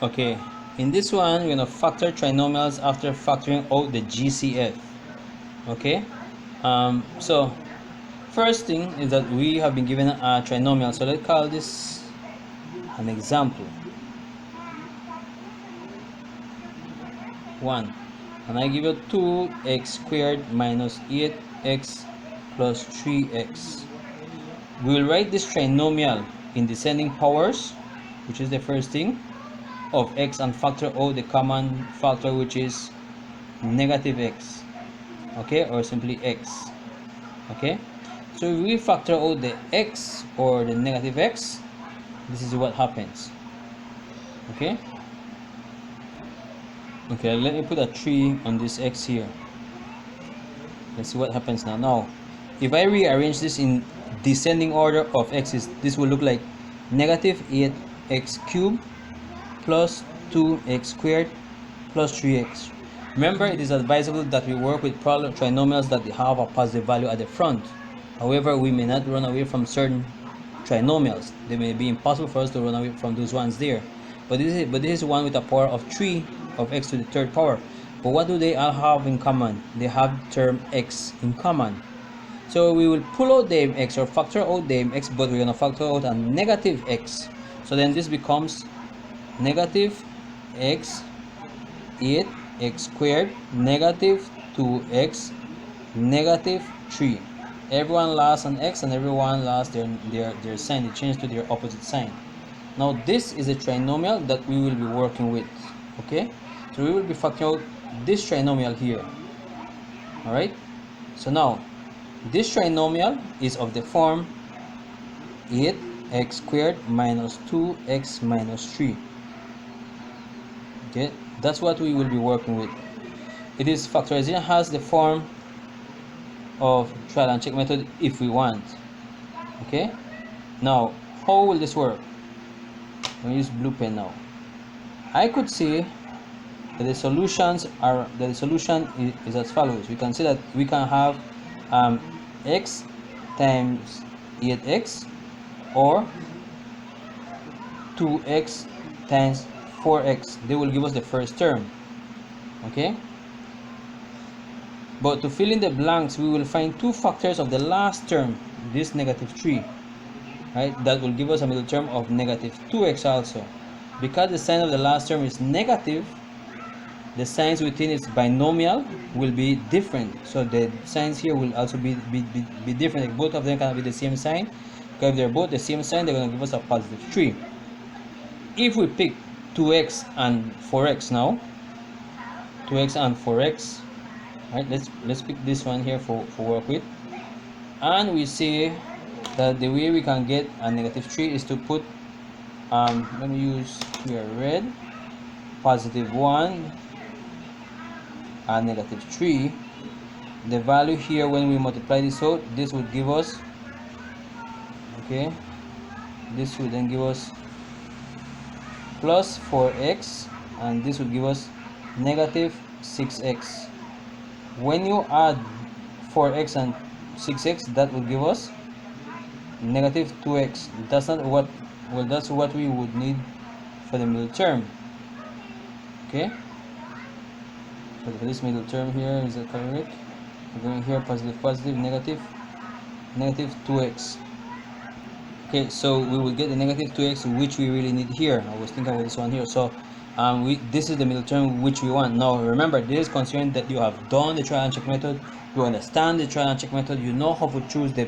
Okay, in this one, we're gonna factor trinomials after factoring out the GCF. Okay, so first thing is that we have been given a trinomial, so let's call this an example 1, and I give you 2x squared minus 8x plus 3x. We will write this trinomial in descending powers, which is the first thing, of x, and factor out the common factor, which is negative x, okay, or simply x. Okay, so if we factor out the x or the negative x, this is what happens. Okay, let me put a 3 on this x here. Let's see what happens now. If I rearrange this in descending order of x's, this will look like negative 8x cubed plus 2x squared plus 3x. Remember, it is advisable that we work with trinomials that have a positive value at the front. However, we may not run away from certain trinomials. They may be impossible for us to run away from those ones there. But this is one with a power of 3 of x to the third power. But what do they all have in common? They have term x in common. So we will pull out the mx or factor out the mx, but we're going to factor out a negative x. So then this becomes negative x 8x squared negative 2x negative 3. Everyone lost an x and everyone lost their sign. They changed to their opposite sign. Now this is a trinomial that we will be working with. Okay, so we will be factoring out this trinomial here. Alright, so now this trinomial is of the form 8x squared minus 2x minus 3. Okay, that's what we will be working with. It is factorization has the form of trial and check method if we want. Okay, now how will this work? I'm going to use blue pen now. I could say that the solution is as follows. We can say that we can have x times 8x or 2x times 4x. They will give us the first term. Okay, but to fill in the blanks, we will find two factors of the last term, this negative 3, right? That will give us a middle term of negative 2x also. Because the sign of the last term is negative, the signs within its binomial will be different. So the signs here will also be different. Like both of them cannot be the same sign. Because if they're both the same sign, they're going to give us a positive 3. If we pick 2x and 4x now, 2x and 4x, right? Let's pick this one here for work with, and we say that the way we can get a negative 3 is to put let me use here red, positive 1 and negative 3. The value here, when we multiply this out, this would give us, okay, this would then give us plus 4x, and this would give us negative 6x. When you add 4x and 6x, that will give us negative 2x. That's not what, well, that's what we would need for the middle term. Okay, so for this middle term here, is that correct? We're going here positive negative 2x. Okay, so we will get the negative 2x, which we really need here. I was thinking about this one here. So this is the middle term which we want. Now remember, this is considering that you have done the trial and check method, you understand the trial and check method, you know how to choose the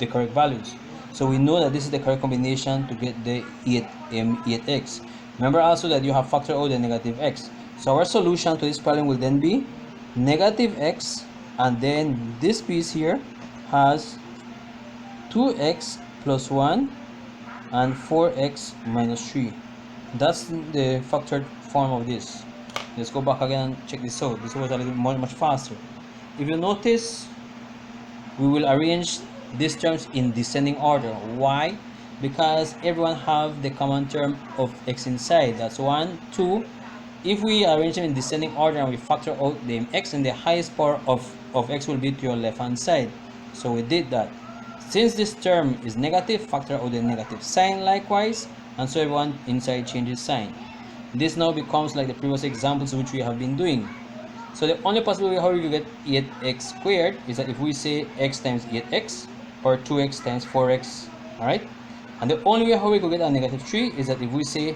correct values. So we know that this is the correct combination to get the 8x. Remember also that you have factored out the negative x. So our solution to this problem will then be negative x, and then this piece here has 2x plus 1 and 4x minus 3. That's the factored form of this. Let's go back again and check this out. This was a little much faster. If you notice, we will arrange these terms in descending order. Why? Because everyone have the common term of x inside. That's 1, 2. If we arrange them in descending order and we factor out the x, and the highest power of x will be to your left hand side. So we did that. Since this term is negative, factor out the negative sign likewise, and so everyone inside changes sign. This now becomes like the previous examples which we have been doing. So the only possible way how you get 8x squared is that if we say x times 8x or 2x times 4x, alright? And the only way how we could get a negative 3 is that if we say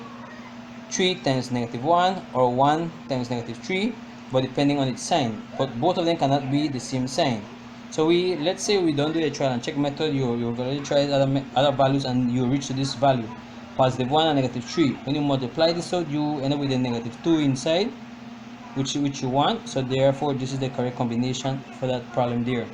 3 times negative 1 or 1 times negative 3, but depending on its sign. But both of them cannot be the same sign. So let's say we don't do the trial and check method, you've already tried other values and you reach to this value, positive 1 and negative 3. When you multiply this out, you end up with a negative 2 inside, which you want. So therefore this is the correct combination for that problem there.